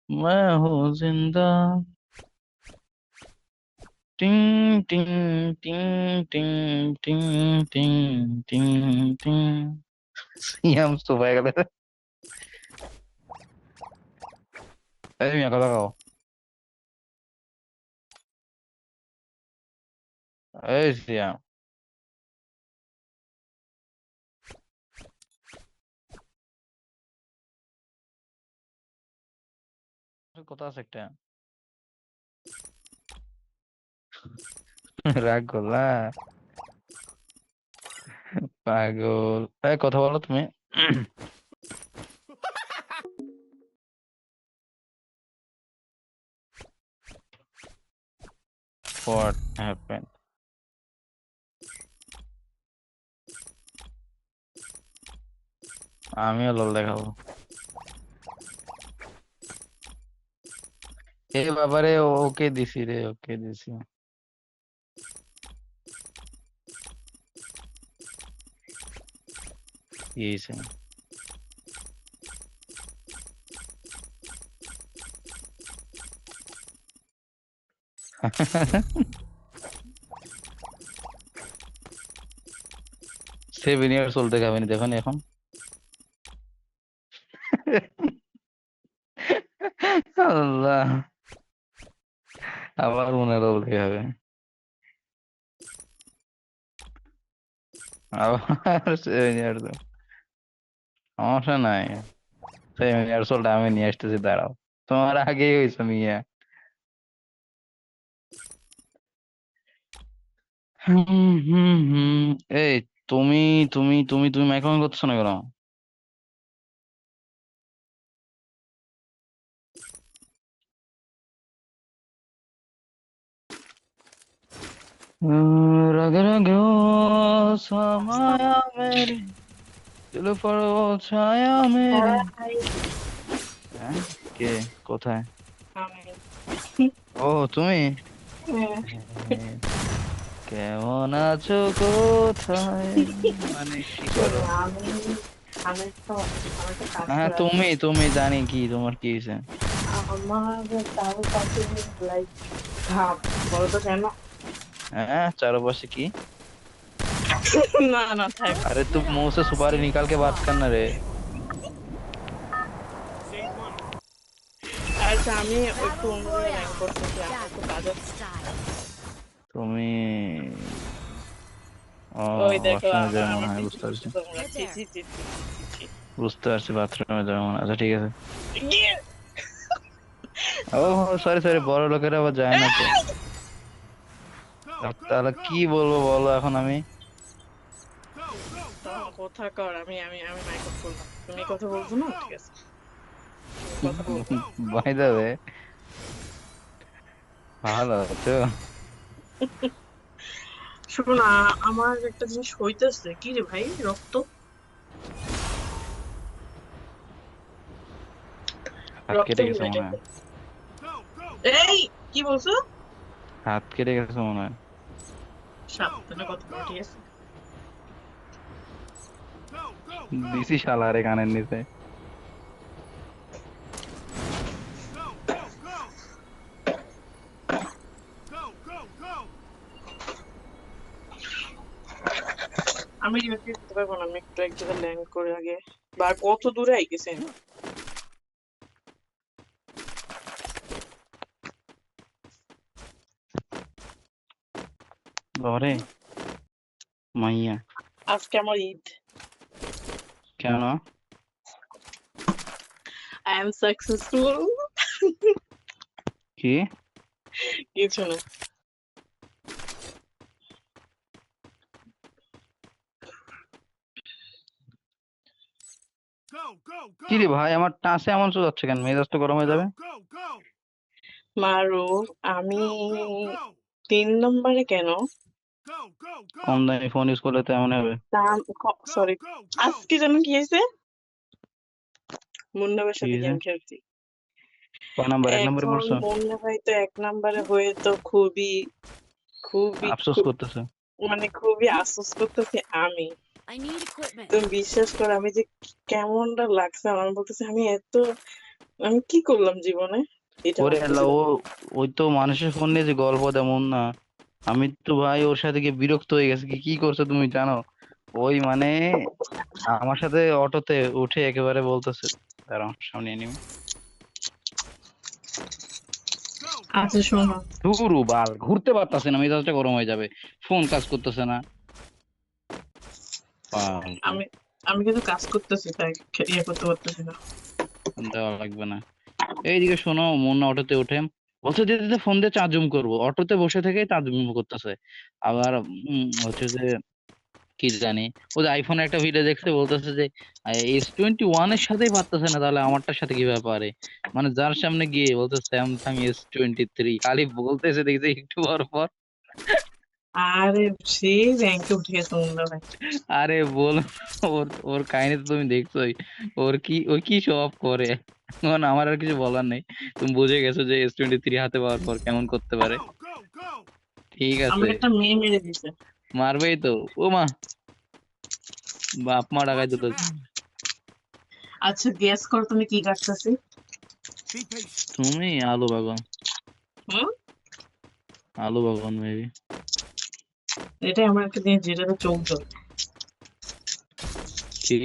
मैं हूँ जिंदा। टिंग टिंग टिंग टिंग टिंग टिंग टिंग टिंग। সিয়াম সুবাই গেল। এই মিয়া কথা কও। এই সিয়াম, কথা আছে একটা। রাগ করলা পাগল। এই কথা বলো তুমি। What happen? আমিও লল দেখাবো। এ বাবারে, ওকে দিছি রে, ওকে দিছি। কি হয়েছে? সেভেন ইয়ার্স ওল্ড দেখাবেনি, দেখো নি এখন। আল্লাহ, আবার মনে রোল দেখাবে। আবার সেভেন ইয়ার্স। সমস্যা নাই, সেভেন ইয়ার্স ওল্ড আমি নিয়ে আসতেছি, দাঁড়াও। তোমার আগেই হয়েছে মিয়া। হুম হুম হুম। এই, তুমি তুমি মাইক্রোফোন করতেছো না কেন? रग रग ओ समाया मेरे, दिल पर वो छाया मेरे। হাই হ্যাঁ, কে? কোথায়? আমি ও, তুমি? হ্যাঁ, হ্যাঁ, কেমন আছো, কোথায়, মানে কি করো? আমি আমি তো আমি তো কাজ হ্যাঁ, করে আসছি। তুমি জানি কি তোমার কি হয়েছে? আমার চারপাশে লাইক ঘাম, বলো তো কেন? হ্যাঁ, চারপাশে কি? না না থাক। अरे तू मुंह से सुपारी निकाल के बात करना रे। আচ্ছা আমি একটু অন্য জায়গায় ল্যান্ড করতেছি, আমার একটু কাজ আছে। তুমি ও ওই দেখো বাথরুমে আমার যাবে মনে আমার হয়, পিছু বুঝতে পিছু পারছি। তোমরা ছি ছি ছি ছি ছি ছি। বুঝতে পারছি, বাথরুমে যাবে মনে হয়। আচ্ছা, ঠিক আছে। গিয়ে, ও, সরি সরি, বড় লোকেরা আবার যায় না তো। তাহলে কি বলবো বলো এখন আমি? তখন কথা কর, আমি আমি আমি মাইক অফ করলাম, তুমি কথা বলছো না, ঠিক আছে, তুমি কথা বলবো না। বাই দ্য ওয়ে, ভালো আছো? শোনো না, আমার একটা জিনিস হইতেছে কি রে ভাই, রক্ত হাত রক্ত কেটে গেছে মনে হয়। বেরোইতেছে। এই, কি বলছো? হাত কেটে গেছে মনে হয়। সাবধানে কথা বলো, ঠিক আছে? দিছি শালারে কানের নিচে। আমি রিভাইভ দিতে পারবো না, আমি একটু এক জায়গায় ল্যান্ড করে আগে। বা কত দূরে আইগেছেন? বাবারে, মাইয়া। আজকে আমার ঈদ। কেন? I am successful. কি? কিছু না। কি রে ভাই, আমার টাসে এমন চলে যাচ্ছে কেন? মেজাজ তো গরম হয়ে যাবে। মারু, আমি 3 নম্বরে কেন? কম দামি ফোন ইউজ করলে তো এমন হবে। সরি, আজকে যেন কি হয়েছে, মুন্নাবের কি সাথে হয়েছে? গেম খেলছি। কয় নাম্বার, এক নম্বরে এখন পড়ছো? মুন্না ভাই তো 1 নম্বরে হয়ে তো খুবই খুবই আফসোস করতেছে। মানে খুবই আফসোস করতেছি আমি। I need equipment. তুমি বিশ্বাস করো, আমি যে কেমনটা লাগছে আমার, বলতেছে আমি এত আমি কি করলাম জীবনে? এটা ওরে ভাবতেছি আল্লাহ, ও দেখো। ওই তো মানুষের ফোন নিয়ে যে গল্প তেমন না। আমি তো ভাই ওর সাথে গিয়ে বিরক্ত হয়ে গেছি। কি কি করছো তুমি জানো? ওই মানে আমার সাথে অটোতে উঠে একেবারে বলতেছে, দাঁড়াও সামনে নিবি, আচ্ছা শোনো, ধুরু বাল ঘুরতে পারতাছে না, মেজাজটা গরম হয়ে যাবে, ফোন কাজ করতেছে না। ফালতু। আমি আমি কিন্তু কাজ করতেছি তাই ইয়ে করতে পারতেছি না। দেওয়া লাগবে না। এইদিকে শোনো, মুন্না অটোতে উঠে বলছে যে দিদি ফোন দিয়ে চার্জ জুম করবো, অটোতে বসে থেকে চার্জ জুম করতেছে। আবার হচ্ছে যে কি জানি, ও যে আইফোনের একটা ভিডিও দেখছে, বলতেছে যে S21 এর সাথেই পারতেছে না, তাহলে আমারটার সাথে কিভাবে পারে। মানে যার সামনে গিয়ে বলছে স্যামসাং S23, খালি বলতেছে দেখছি একটু পর পর। আরে সেই র্যাঙ্কে উঠে গেছে মুন্ডা ভাই। আরে বল, ওর ওর কাহিনী তো তুমি দেখছোই। ওর কি সব করে। এখন আমার আর কিছু বলার নেই। তুমি বুঝে গেছো যে S23 হাতে পাওয়ার পর কেমন করতে পারে। ঠিক আছে, আমাকে একটা মেয়ে মেরে দিছে। মারবেই তো। ও মা, বাপ মা ডাকাই দিত। আচ্ছা গেস করো তুমি কি কাটতেছি? তুমি আলু বাগান। হুম, আলু বাগান মেবি। এটাই আমার একটা জিনিস যেটাতে চোখ জ্বলে। কি?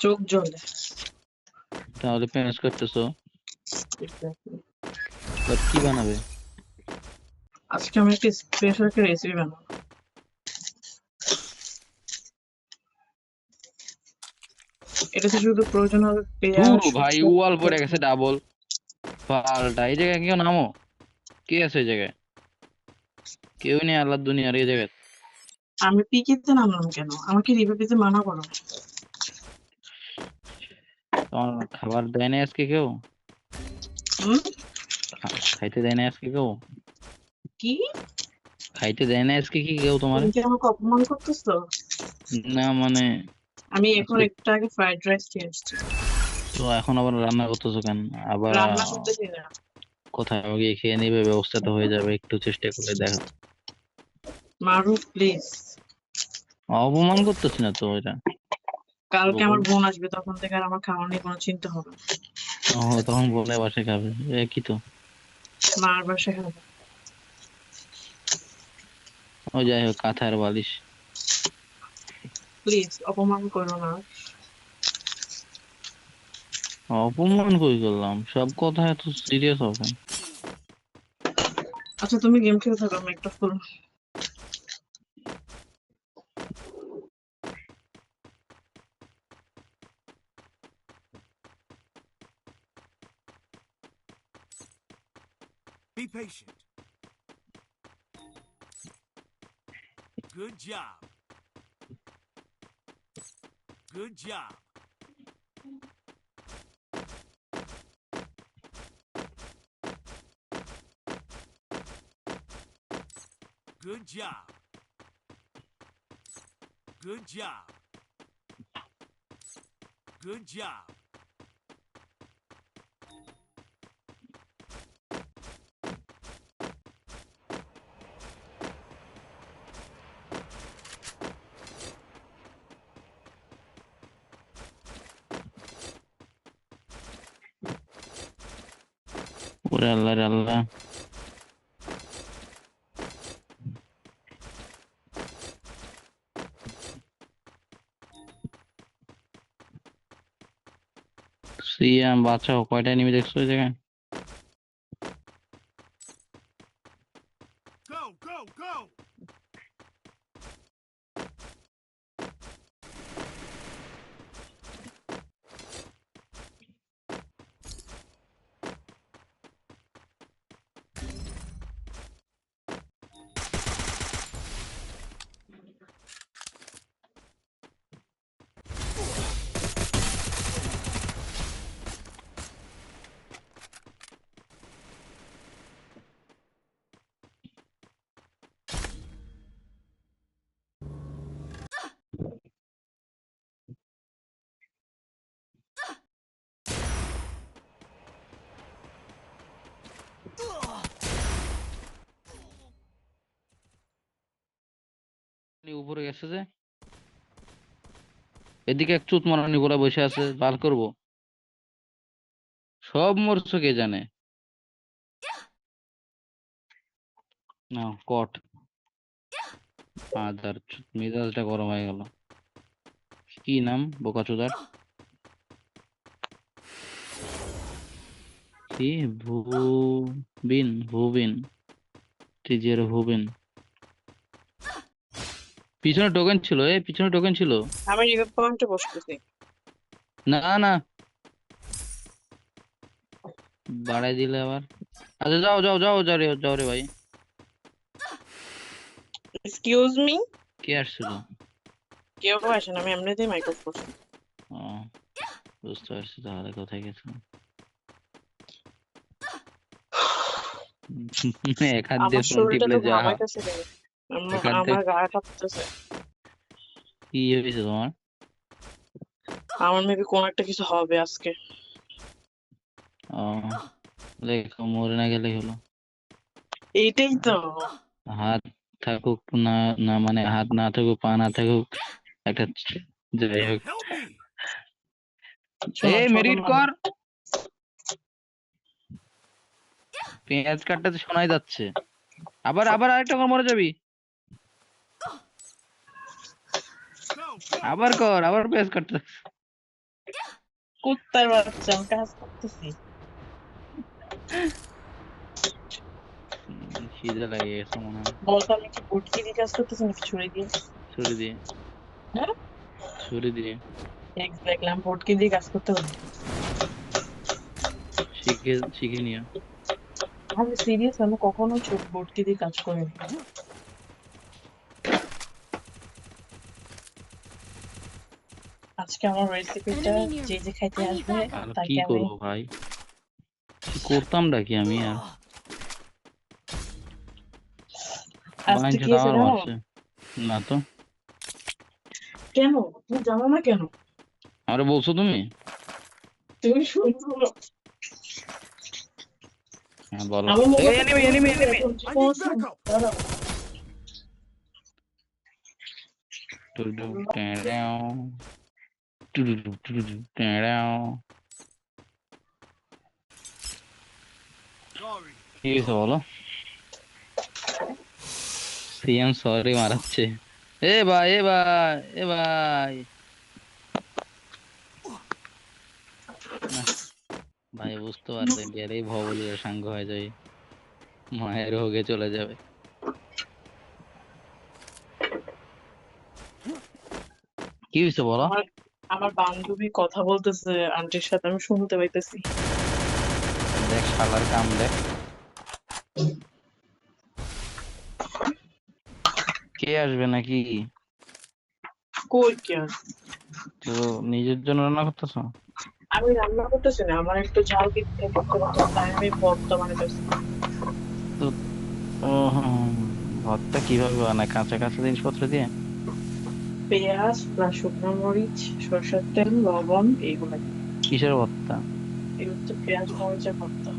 চোখ জ্বলে। তাহলে পেঁয়াজ কাটতেছো? Exactly. বাট কি বানাবে? আজকে আমি একটা স্পেশাল একটা রেসিপি বানাবো। এটাতে শুধু প্রয়োজন হবে পেঁয়াজ, ধুরু ভাই, শুকনো ওয়াল লঙ্কা, পড়ে গেছে ডাবল। পাল্টা এই জায়গায় কেউ নামো। কে আছে এই জায়গায়? কেউ নেই আল্লাহ দুনিয়ার এই জায়গায়। আমি পিকেতে নামলাম কেন? আমাকে রিভাইভ মানা করো। তোমার খাবার দেয় না আজকে কেউ? হুম, খাইতে দেয় না আজকে কেউ? কি? খাইতে দেয় না আজকে কি কেউ তোমার? তুমি কি আমাকে অপমান করতেছো? না মানে আমি এখন আজকে একটু আগে ফ্রাইড রাইস খেয়ে আসছি। তো এখন আবার রান্না করতেছো কেন? আবার রান্না করতেছি না। কোথাও গিয়ে খেয়ে নিবে, ব্যবস্থা তো হয়ে যাবে, একটু চেষ্টা করে দেখো। মারুফ প্লিজ। অপমান করতেছি না তো এটা। কালকে বউ। আমার বোন আসবে, তখন থেকে আর আমার খাওয়া নিয়ে কোনো চিন্তা হবে না। ও, তখন বলে বাসে খাবে, একই তো। মার বাসায় খাবো। ও যাই হোক, কাঁথার বালিশ। প্লিজ অপমান করো না। অপমান কই করলাম? সব কথা এত সিরিয়াস হবে? আচ্ছা তুমি গেম খেলে থাকো, আমি একটা ফুল। ওরে আল্লাহ রে আল্লাহ। সিয়াম বাঁচাও, কয়টা এনিমি দেখছো ওই জায়গায়? উপরে গেছে যে, এদিকে এক চুত মারানি গোলা বসে আছে, বাল করবো। সব মরছো কে জানে। না কট আদার মেজাজটা গরম হয়ে গেল। কি নাম বোকাচোদার? কি ভুবিন টিজের ভুবিন। পিছনে টোকেন ছিল, পিছনে টোকেন ছিল। আমি রিভাইভ পয়েন্টে বসতেছি। না না, বাড়াই দিলে আবার। আচ্ছা যাও যাও যাও, যাও রে যাও রে ভাই। Excuse me. কে আসছিল? কেউ আসেন, আমি এমনিতেই মাইক অফ করছি। ও, বুঝতে পারছি তাহলে কোথায় গেছে। এক হাত দিয়ে আমার ফোন শরীরটা টিপলে তো যা হয়। ঘামাইতেছে কেন? এক হাত দিয়ে আমার গায়ে কাঁপতেছে। কি হয়েছে তোমার? আমার মেবি কোন একটা কিছু হবে আজকে। ও, লেখো মরে না গেলে হলো। এইটাই তো। হাত থাকুক না, না মানে হাত না থাকুক, পা না থাকুক, একটা যাই হোক। শোনো শোনো মেরিট কর। পেঁয়াজ কাটতে শোনাই যাচ্ছে। আবার আবার আরেকটা করে মরে যাবি। আবার কর, আবার পেঁয়াজ কাটতে। কুত্তার বাচ্চা, আমি কাজ করতেছি। খিদে লাগে গেছে মনে হয়। বলতো আমি কি বুটকি দিয়ে কাজ করতেছি নাকি ছুরি দিয়ে? ছুরি দিয়ে। হ্যাঁ, ছুরি দিয়ে। দেখলাম বুটকি দিয়ে কাজ করতে হবে। শিখে শিখে নিও। আমি সিরিয়াস, আমি কখনো বুটকি দিয়ে কাজ করিনি। আজকে আমার রেসিপিটা Enemy near যে me. যে খাইতে I need আসবে backup. আর কি তাকে আমি করবো ভাই, কি করতাম নাকি আমি আর। আজকে বাইঞ্চোদ কি হয়েছে আবার জানো? মারছে। না তো। কেন তুমি জানো না কেন? আরে বলছো তুমি। তুমি শুনছো না? হ্যাঁ বলো। আমার মনে হচ্ছে এনিমি তুমি এনিমি যদি এনিমি। এখন দাঁড়াও। টুডু টেড়াও, টুডু টুডু টেড়াও। কি হয়েছে বলো? CM sorry মারাচ্ছে। এ ভাই এ ভাই এ ভাই। না ভাই, বুঝতে পারবে গেলেই ভবলির সাঙ্গ হয়ে যাবে, মায়ের হোগে চলে যাবে। কি হয়েছে বলো? আমার আমার বান্ধবী কথা বলতেছে আন্টির সাথে, আমি শুনতে পাইতেছি। দেখ শালার কাম দেখ। কে আসবে নাকি? কই কে আর? তো নিজের জন্য রান্না করতেছো? আমি রান্না করতেছি না, আমার একটু ঝাল দিতে করতে করতে তাই আমি ভর্তা বানাইতেছি। তো ও ভর্তা কিভাবে বানায়, কাঁচা কাঁচা জিনিসপত্র দিয়ে? পেঁয়াজ প্লাস শুকনো মরিচ, সরষের তেল, লবণ, এইগুলাই। কিসের ভর্তা? এই হচ্ছে পেঁয়াজ মরিচের ভর্তা।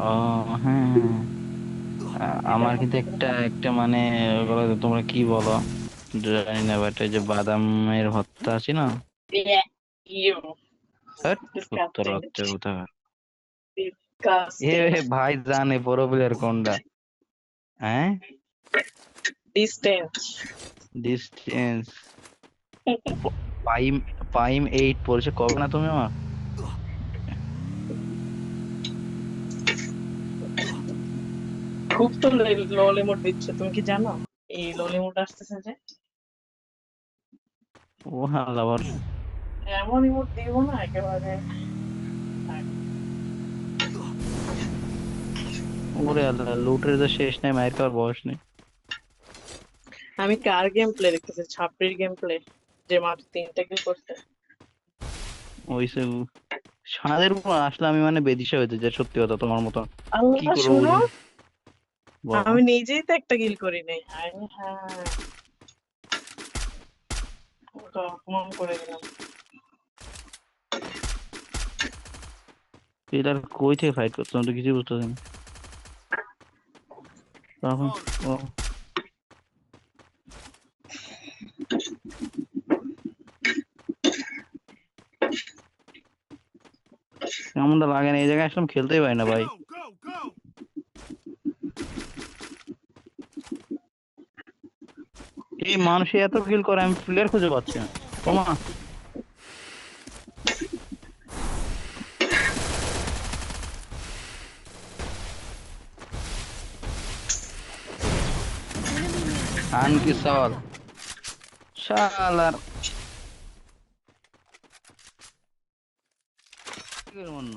ও হ্যাঁ হ্যাঁ। এটার আমার কিন্তু মধ্যে একটা একটা মানে ওগুলো তোমরা কি বলো জানি না, বাট ওই যে বাদামের ভর্তা আছে না। ইউ হ্যাট, উত্তর ডিসকাস্টিং, হচ্ছে কোথাকার। এ ডিসকাস্টিং, ভাই জানে প্রো প্লেয়ার কোনটা? হ্যাঁ, ডিস্টেন্স। ডিস্টেন্স। পাইম পাইম 8 পড়েছে কবে না তুমি আমার? খুব তো ললিমুট দিচ্ছে, তুমি কি জানো? এই ললিমুট আসতেছে যে, ও হ্যাঁ আবার। এমন ইমোট দিব না একেবারে। ওরে আল্লাহ, লুটের তো শেষ নাই, মায়ের খাওয়ার বয়স নেই। আমি কার গেম প্লে দেখতেছি? ছাপড়ির গেম প্লে, যে মাত্র 3টা কিল করছে। ওই সে সাদের উপর আসলে আমি মানে বেদিশা হইতে যে সত্যি কথা তোমার মতো। কি আল্লাহ করবো শোনো, বুঝি না। বলো। আমি নিজেই তো একটা কিল করি নাই। আয় হ্যাঁ, ওটা অপমান করে দিলাম। এটার কই থেকে ফাইট করছো আমি তো কিছুই বুঝতেছি না তখন। ও কেমনটা লাগে না, এই জায়গায় আসলাম খেলতেই পারি না ভাই। এই মানুষে এত কিল করে, আমি প্লেয়ার খুঁজে পাচ্ছি না। ওমা, আনকি সল শালার অন্য।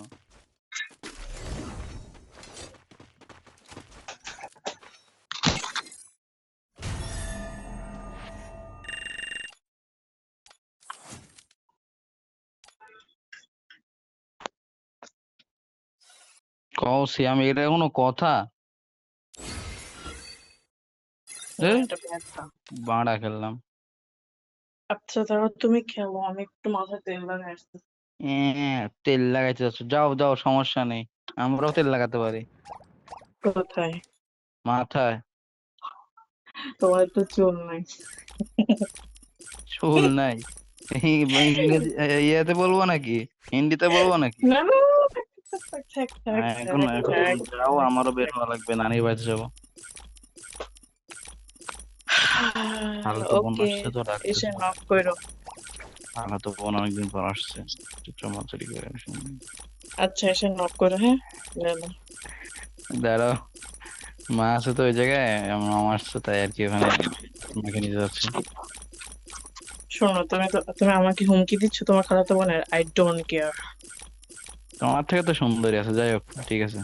কৌশি আমি, এটা কোনো কথা? না, এই, এটা ব্যর্থ। বাড়া খেললাম। আচ্ছা তারপর তুমি খেলো, আমি একটু মাথায় তেল লাগাই আসছি। তেল লাগাইতে যাচ্ছ, যাও যাও, সমস্যা নেই, আমরাও তেল লাগাতে পারি কোথায়? মাথায়। তোমার তো চুল নাই। চুল নাই? ইংরেজি ইয়েতে বলবো নাকি, হিন্দিতে বলবো নাকি? না না, থাক থাক থাক এখন থাক এখন থাক যাও, থাক আমারও বের থাক। হওয়া লাগবে, নানির বাড়িতে যাবো। তাহলে তো বোন ওকে, আসছে তো এসে ডাকতেছে। নক করো। তাহলে তো বোন অনেকদিন পর আসছে, চুপচাপ করে শুনি। আচ্ছা এসে নক করো, হ্যাঁ। জানো, দাঁড়াও, মা আছে তো ওই জায়গায়, আমার মামা আসছে তাই আর কি, ওখানে মাকে নিতে যাচ্ছে। শোনো, তুমি আমাকে হুমকি দিচ্ছ তোমার খালাতো বোনের, আই ডোন্ট কেয়ার। তোমার থেকে তো সুন্দরী আছে, যাই হোক ঠিক আছে।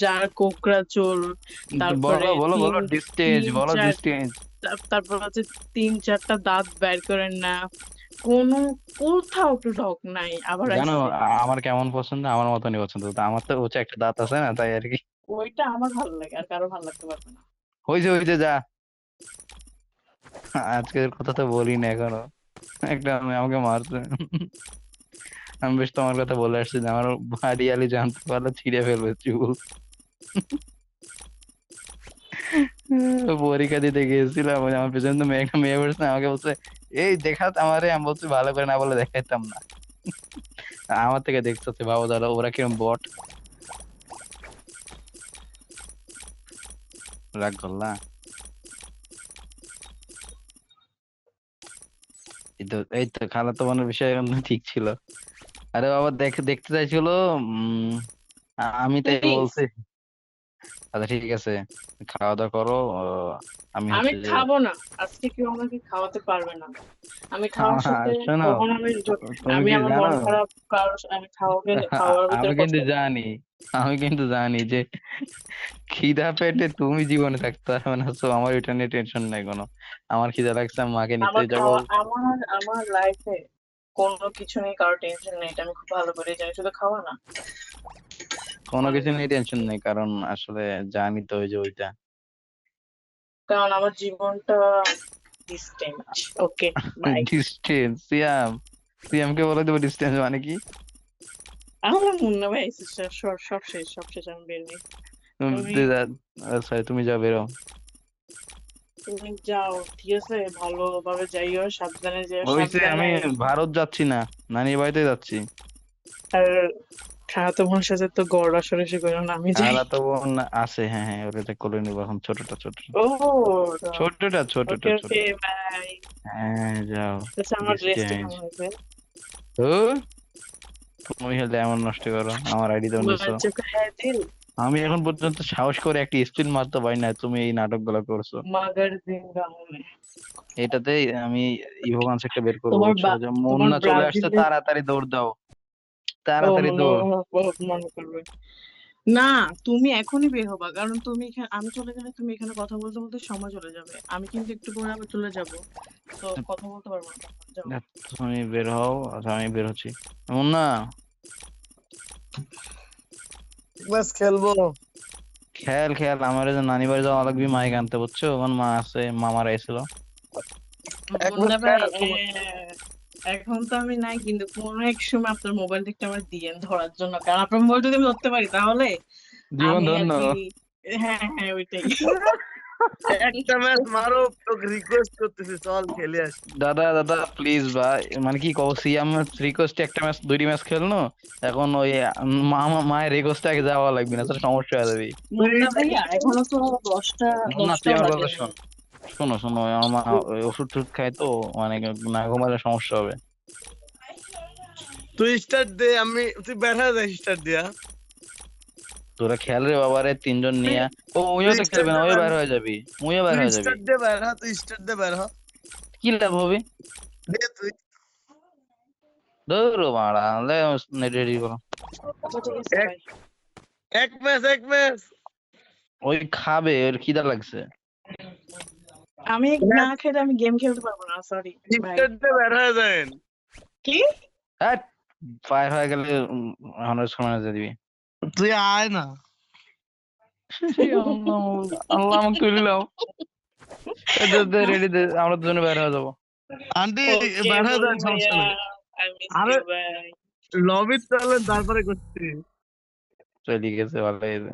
যার কোকড়া চুল, তো তারপরে বলো বলো তিন বলো, ডিস্টেন্স তিন বলো, চার ডিস্টেন্স। তারপর হচ্ছে তিন চারটা দাঁত বের করেন না, কোনো কোথাও একটু ঢক নাই, আবার জানো আইসে। আমার কেমন পছন্দ? আমার মতনই পছন্দ, তো আমার তো হচ্ছে একটা দাঁত আছে না, তাই আর কি। ওইটা আমার ভালো লাগে, আর কারো ভালো লাগতে পারবে না। হয়েছে হয়েছে, যা। আজকের কথা তো বলি না এখনো, একটা আমাকে মারছে। আমি বেশ তোমার কথা বলে আসছি যে আমার বাড়ি আলি জানতে পারলে ছিঁড়ে ফেলবে চুল। পরীক্ষা দিতে গিয়েছিলাম, ওই আমার পেছনে তো একটা মেয়ে বসছে, আমাকে বলছে এই দেখাত আমারে, আমি বলছি ভালো করে না বলে দেখাইতাম না। আমার থেকে দেখতেছে, ভাবো দাদা ওরা কিরম বট। রাগ করলা? এই তো খালাতো বোনের বিষয় এখন ঠিক ছিল। আরে বাবা দেখতে চাইছিল। উম আমি তাই প্লিজ। বলছি, আচ্ছা ঠিক আছে, খাওয়া দাওয়া করো। আমি আমি হচ্ছে যে খাবো না, আজকে কেউ আমাকে খাওয়াতে পারবে না। আমি খাওয়ার সাথে শোনো, কখনো তুমি আমি কি আমার জানো, মন খারাপ কারোর আমি খাওয়ার আমি ভিতরে কিন্তু পছন্দ করি না। জানি, আমি কিন্তু জানি যে খিদা পেটে তুমি জীবনে থাকতে পারবে না, তো আমার এটা নিয়ে টেনশন নাই কোনো। আমার খিদা লাগছে, আমি মাকে নিতে আমার যাবো। খাওয়া আমার লাইফে কোনো কিছু নেই, কারো টেনশন নেই, এটা আমি খুব ভালো করে জানি, শুধু খাওয়া না। কোনো অনেক কিছু কিছু। নিয়ে টেনশন নেই, কারণ আসলে জানি তো ওই যে ওইটা। কারণ আমার জীবনটা distance. Okay, bye. Distance? Siyam, Siyam কে বলে দেবো ডিস্টেন্স মানে কি? আমার মুন্না ভাই এসে সব শেষ, সব শেষ, আমি বের হই। তুমি আচ্ছা তুমি যাও, বেরো। তুমি যাও, ঠিক আছে, ভালোভাবে যাইও, সাবধানে যাইও, ওইসে সাবধানে আমি আইও। ভারত যাচ্ছি না, নানির বাড়িতে যাচ্ছি। আর খালাতো বোন সাথে তো গড়া সরেসে করো না, আমি যাই। খালা তো বোন আছে, হ্যাঁ হ্যাঁ, ওটা কোলে নিবো এখন, ছোটটা ছোটটা ও, ছোটটা ছোটটা ওকে ওকে, ছোটটা। বাই। হ্যাঁ যাও। আচ্ছা আমার ড্রেসটা ডিস্টেন্স? কেমন হয়েছে? তো তুমি হলে এমন নষ্ট করো, আমার আইডি তো নিছো। বাচ্চা কা হ্যায় দিল, আমি এখন পর্যন্ত সাহস করে একটা স্পিন মারতে পারি না, তুমি এই নাটক গুলো করছো। মাগার জিন্দা হুঁ। এটাতেই আমি ইভোগান্স একটা বের করবো, তোমার বুঝছো, যে তোমার মুন্না চলে আসছে, ব্রাজিলের। তাড়াতাড়ি দৌড় দাও, ও তাড়াতাড়ি মনে দৌড়। মনে করবে না, তুমি এখনই বের হবা, কারণ তুমি এখানে, আমি চলে গেলে তুমি এখানে কথা বলতে বলতে সময় চলে যাবে, আমি কিন্তু একটু পরে আবার চলে যাব, তো কথা বলতে পারবো না তখন, যাও। তুমি বের হও, আচ্ছা আমি বের হচ্ছি। মুন্না, বাস খেলবো। খেয়াল খেয়াল, আমার এই যে নানি বাড়ি যাওয়া লাগবে, মাইক আনতে, বুঝছো, আমার মা আছে, মামারা এসেছিল। এক ম্যাচ মুন্না ভাই, খেল তোমার। এখন তো আমি নাই, কিন্তু কোনো এক সময় আপনার মোবাইল দিকটা আমার দিয়েন ধরার জন্য, কারণ আপনার মোবাইল যদি আমি ধরতে পারি তাহলে জীবন আমি আর ধন্য। কি। হ্যাঁ হ্যাঁ, ওইটাই। একটা ম্যাচ মারো, তোকে রিকোয়েস্ট করতেছি, চল খেলে আসি। দাদা প্লিজ ভাই, মানে কি কব, সিয়াম রিকোয়েস্ট একটা ম্যাচ দুইটি ম্যাচ খেলনো, এখন ওই মায়ের রিকোয়েস্ট আগে যাওয়া লাগবে না, তাহলে সমস্যা হয়ে যাবে। মুন্না ভাইয়া এখনো তো 10টা না তুই 10টাও আমার কথা বাজেনি। শোন, শোনো আমার মা ওই ওষুধ টুধ খায় তো, মানে না ঘুমালে সমস্যা হবে। তুই স্টার্ট দে, তুই বের হয়ে যাস স্টার্ট দিয়া। তোরা খেল রে বাবা রে, তিনজন নিয়ে। ওইও তো খেলবে না, ওই বাইর হয়ে যাবি, মুইও বাইর তুই হয়ে যাবি, স্টার্ট দে বের হ, তুই স্টার্ট দে বের হ। কি লাভ হবে? দে তুই। ধরো মারা রেডি করো। আচ্ছা ঠিক আছে এক ভাই। এক ম্যাচ। ওই খাবে, ওর খিদা লাগছে। আমি না খেলে আমি গেম খেলতে পারবো না, সরি ভাই। স্টার্ট দে বের হয়ে যান। কি? হ্যাঁ, ফায়ার হয়ে গেলে অনার্স সময় দিবি। তুই আয় না। আল্লাহ আমাকে তুলে নাও, রেডি দে, আমরা দুজনে বের হয়ে যাবো। আন্টি ওকে বের হয়ে যান, ভাইয়া, সমস্যা নেই। আই মিস আরে ইউ ভাই। লবির চলেন, তারপরে করছি। চলে গেছে, ভালো হয়েছে।